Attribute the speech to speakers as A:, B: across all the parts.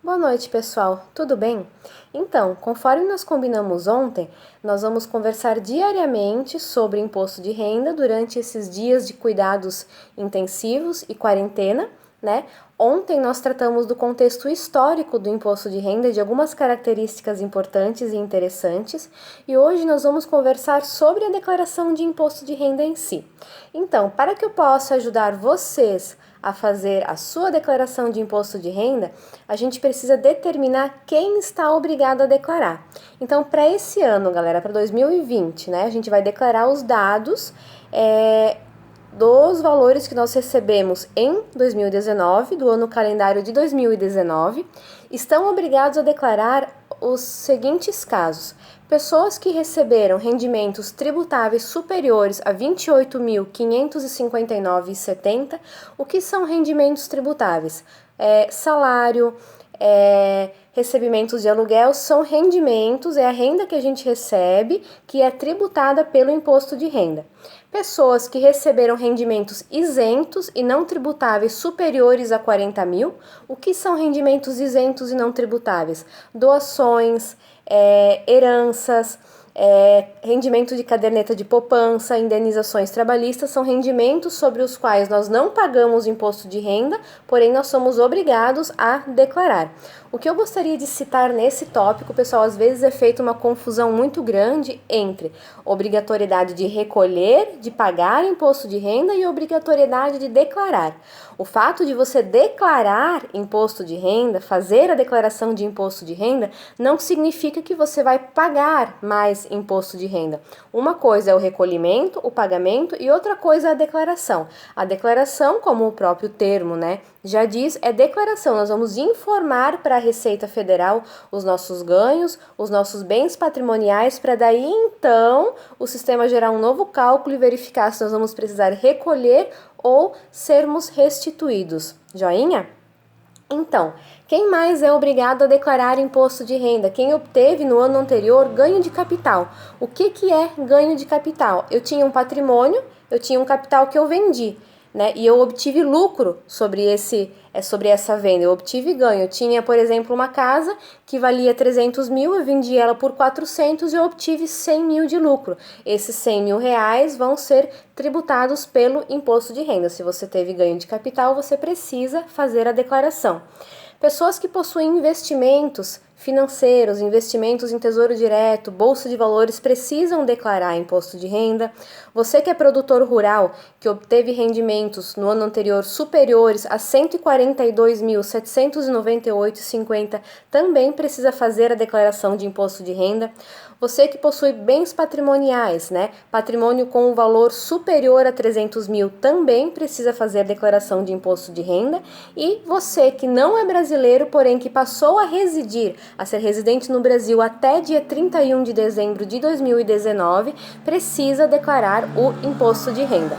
A: Boa noite, pessoal. Tudo bem? Então, conforme nós combinamos ontem, nós vamos conversar diariamente sobre imposto de renda durante esses dias de cuidados intensivos e quarentena, né? Ontem nós tratamos do contexto histórico do imposto de renda, de algumas características importantes e interessantes, e hoje nós vamos conversar sobre a declaração de imposto de renda em si. Então, para que eu possa ajudar vocês a fazer a sua declaração de imposto de renda, a gente precisa determinar quem está obrigado a declarar. Então, para esse ano, galera, para 2020, né, a gente vai declarar os dados dos valores que nós recebemos em 2019, do ano calendário de 2019, estão obrigados a declarar os seguintes casos: pessoas que receberam rendimentos tributáveis superiores a R$ 28.559,70. O que são rendimentos tributáveis? Salário, recebimentos de aluguel são rendimentos, é a renda que a gente recebe que é tributada pelo imposto de renda. Pessoas que receberam rendimentos isentos e não tributáveis superiores a 40 mil. O que são rendimentos isentos e não tributáveis? Doações, heranças, rendimento de caderneta de poupança, indenizações trabalhistas são rendimentos sobre os quais nós não pagamos imposto de renda, porém nós somos obrigados a declarar. O que eu gostaria de citar nesse tópico, pessoal, às vezes é feita uma confusão muito grande entre obrigatoriedade de recolher, de pagar imposto de renda e obrigatoriedade de declarar. O fato de você declarar imposto de renda, fazer a declaração de imposto de renda, não significa que você vai pagar mais imposto de renda. Uma coisa é o recolhimento, o pagamento, e outra coisa é a declaração. A declaração, como o próprio termo, né, já diz, é declaração. Nós vamos informar para a Receita Federal os nossos ganhos, os nossos bens patrimoniais, para daí então o sistema gerar um novo cálculo e verificar se nós vamos precisar recolher ou sermos restituídos. Joinha? Então, quem mais é obrigado a declarar imposto de renda? Quem obteve no ano anterior ganho de capital. O que é ganho de capital? Eu tinha um patrimônio, eu tinha um capital que eu vendi, né? E eu obtive lucro sobre essa venda, eu obtive ganho. Eu tinha, por exemplo, uma casa que valia 300 mil, eu vendi ela por 400 e eu obtive 100 mil de lucro. Esses 100 mil reais vão ser tributados pelo imposto de renda. Se você teve ganho de capital, você precisa fazer a declaração. Pessoas que possuem investimentos financeiros, investimentos em tesouro direto, bolsa de valores, precisam declarar imposto de renda. Você que é produtor rural, que obteve rendimentos no ano anterior superiores a R$ 142.798,50, também precisa fazer a declaração de imposto de renda. Você que possui bens patrimoniais, né? Patrimônio com um valor superior a 300 mil, também precisa fazer a declaração de imposto de renda. E você que não é brasileiro, porém que passou a residir, a ser residente no Brasil até dia 31 de dezembro de 2019, precisa declarar o imposto de renda.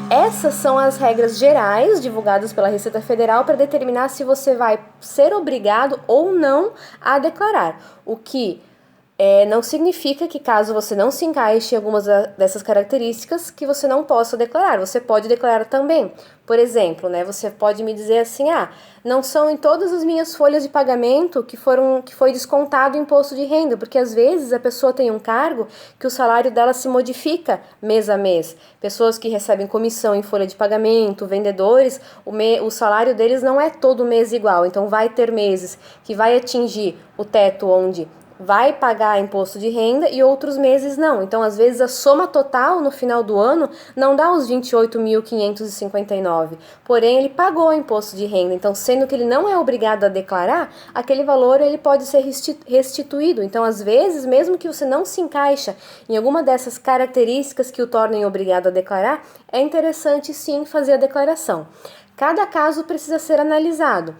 A: Essas são as regras gerais divulgadas pela Receita Federal para determinar se você vai ser obrigado ou não a declarar. O que não significa que, caso você não se encaixe em algumas dessas características, que você não possa declarar. Você pode declarar também. Por exemplo, né, você pode me dizer assim: não são em todas as minhas folhas de pagamento que foi descontado o imposto de renda, porque às vezes a pessoa tem um cargo que o salário dela se modifica mês a mês. Pessoas que recebem comissão em folha de pagamento, vendedores, o salário deles não é todo mês igual. Então vai ter meses que vai atingir o teto onde vai pagar imposto de renda e outros meses não. Então, às vezes, a soma total no final do ano não dá os 28.559. Porém, ele pagou o imposto de renda. Então, sendo que ele não é obrigado a declarar, aquele valor ele pode ser restituído. Então, às vezes, mesmo que você não se encaixa em alguma dessas características que o tornem obrigado a declarar, é interessante sim fazer a declaração. Cada caso precisa ser analisado.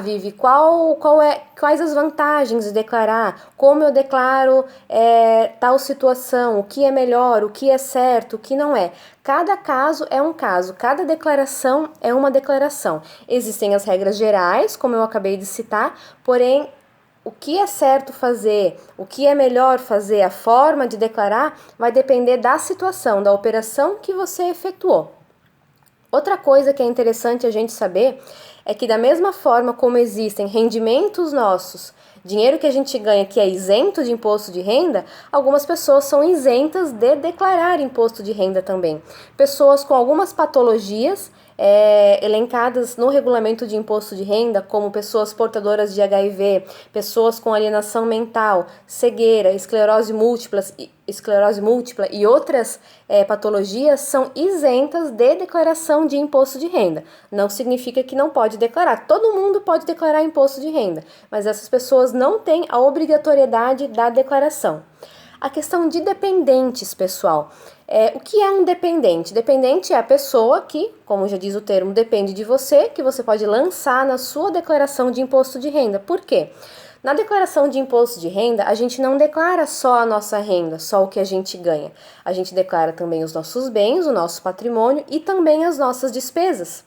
A: Vivi, quais as vantagens de declarar? Como eu declaro tal situação? O que é melhor? O que é certo? O que não é? Cada caso é um caso, cada declaração é uma declaração. Existem as regras gerais, como eu acabei de citar, porém, o que é certo fazer, o que é melhor fazer, a forma de declarar, vai depender da situação, da operação que você efetuou. Outra coisa que é interessante a gente saber é que da mesma forma como existem rendimentos nossos, dinheiro que a gente ganha que é isento de imposto de renda, algumas pessoas são isentas de declarar imposto de renda também. Pessoas com algumas patologias elencadas no regulamento de imposto de renda, como pessoas portadoras de HIV, pessoas com alienação mental, cegueira, esclerose múltipla e outras patologias, são isentas de declaração de imposto de renda. Não significa que não pode declarar. Todo mundo pode declarar imposto de renda, mas essas pessoas não têm a obrigatoriedade da declaração. A questão de dependentes, pessoal. O que é um dependente? Dependente é a pessoa que, como já diz o termo, depende de você, que você pode lançar na sua declaração de imposto de renda. Por quê? Na declaração de imposto de renda, a gente não declara só a nossa renda, só o que a gente ganha. A gente declara também os nossos bens, o nosso patrimônio e também as nossas despesas.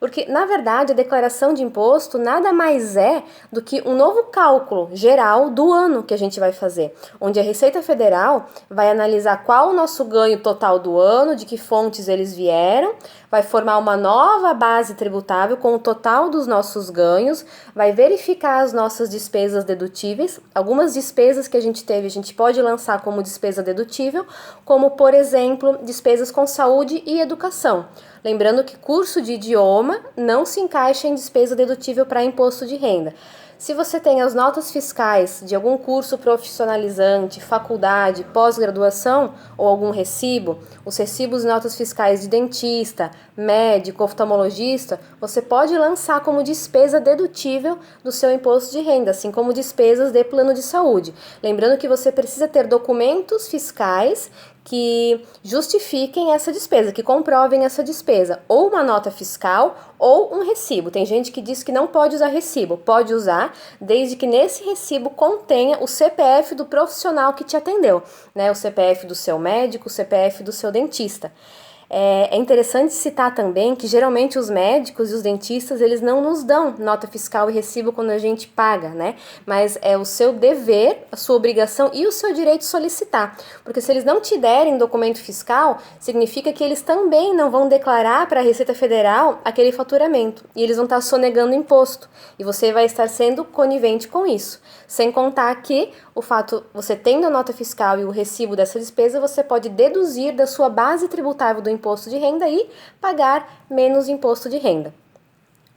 A: Porque, na verdade, a declaração de imposto nada mais é do que um novo cálculo geral do ano que a gente vai fazer, onde a Receita Federal vai analisar qual o nosso ganho total do ano, de que fontes eles vieram, vai formar uma nova base tributável com o total dos nossos ganhos, vai verificar as nossas despesas dedutíveis. Algumas despesas que a gente teve, a gente pode lançar como despesa dedutível, como, por exemplo, despesas com saúde e educação. Lembrando que curso de idioma não se encaixa em despesa dedutível para imposto de renda. Se você tem as notas fiscais de algum curso profissionalizante, faculdade, pós-graduação ou algum recibo, os recibos e notas fiscais de dentista, médico, oftalmologista, você pode lançar como despesa dedutível do seu imposto de renda, assim como despesas de plano de saúde. Lembrando que você precisa ter documentos fiscais que justifiquem essa despesa, que comprovem essa despesa, ou uma nota fiscal ou um recibo. Tem gente que diz que não pode usar recibo, pode usar desde que nesse recibo contenha o CPF do profissional que te atendeu, né? O CPF do seu médico, o CPF do seu dentista. É interessante citar também que geralmente os médicos e os dentistas, eles não nos dão nota fiscal e recibo quando a gente paga, né? Mas é o seu dever, a sua obrigação e o seu direito solicitar. Porque se eles não te derem documento fiscal, significa que eles também não vão declarar para a Receita Federal aquele faturamento. E eles vão estar sonegando imposto. E você vai estar sendo conivente com isso. Sem contar que o fato, você tendo a nota fiscal e o recibo dessa despesa, você pode deduzir da sua base tributável do imposto de renda e pagar menos imposto de renda.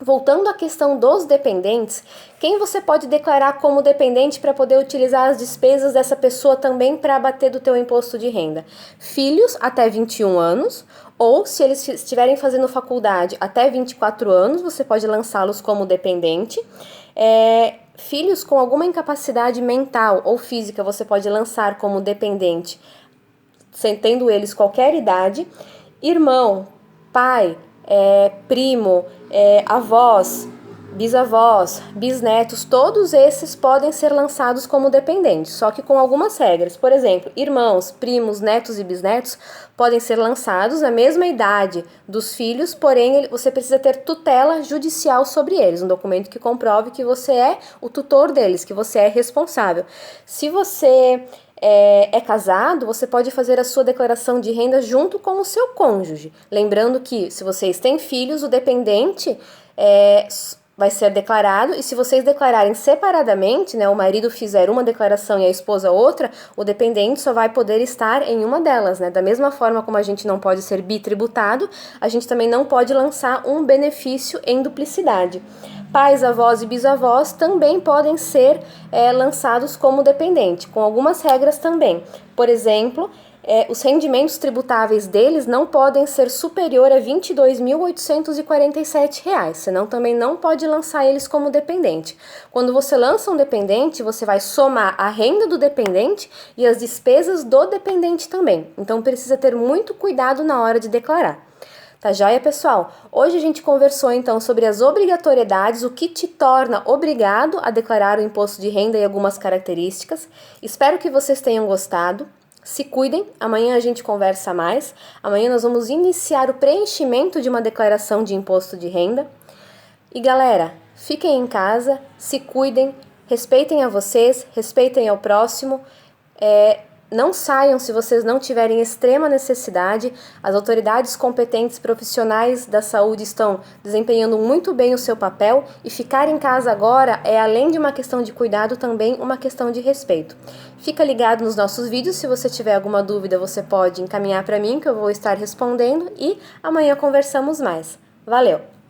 A: Voltando à questão dos dependentes, quem você pode declarar como dependente para poder utilizar as despesas dessa pessoa também para abater do teu imposto de renda? Filhos até 21 anos, ou se eles estiverem fazendo faculdade até 24 anos, você pode lançá-los como dependente. Filhos com alguma incapacidade mental ou física, você pode lançar como dependente, tendo eles qualquer idade. Irmão, pai, primo, avós, bisavós, bisnetos, todos esses podem ser lançados como dependentes, só que com algumas regras. Por exemplo, irmãos, primos, netos e bisnetos podem ser lançados na mesma idade dos filhos, porém você precisa ter tutela judicial sobre eles, um documento que comprove que você é o tutor deles, que você é responsável. Se você é casado, você pode fazer a sua declaração de renda junto com o seu cônjuge. Lembrando que, se vocês têm filhos, o dependente vai ser declarado, e se vocês declararem separadamente, né, o marido fizer uma declaração e a esposa outra, o dependente só vai poder estar em uma delas, né? Da mesma forma como a gente não pode ser bitributado, a gente também não pode lançar um benefício em duplicidade. Pais, avós e bisavós também podem ser lançados como dependente, com algumas regras também. Por exemplo, os rendimentos tributáveis deles não podem ser superior a R$ 22.847, senão também não pode lançar eles como dependente. Quando você lança um dependente, você vai somar a renda do dependente e as despesas do dependente também. Então precisa ter muito cuidado na hora de declarar. Tá joia, pessoal? Hoje a gente conversou então sobre as obrigatoriedades, o que te torna obrigado a declarar o imposto de renda e algumas características. Espero que vocês tenham gostado. Se cuidem, amanhã a gente conversa mais. Amanhã nós vamos iniciar o preenchimento de uma declaração de imposto de renda. E galera, fiquem em casa, se cuidem, respeitem a vocês, respeitem ao próximo. Não saiam se vocês não tiverem extrema necessidade. As autoridades competentes profissionais da saúde estão desempenhando muito bem o seu papel e ficar em casa agora é, além de uma questão de cuidado, também uma questão de respeito. Fica ligado nos nossos vídeos. Se você tiver alguma dúvida, você pode encaminhar para mim que eu vou estar respondendo e amanhã conversamos mais. Valeu!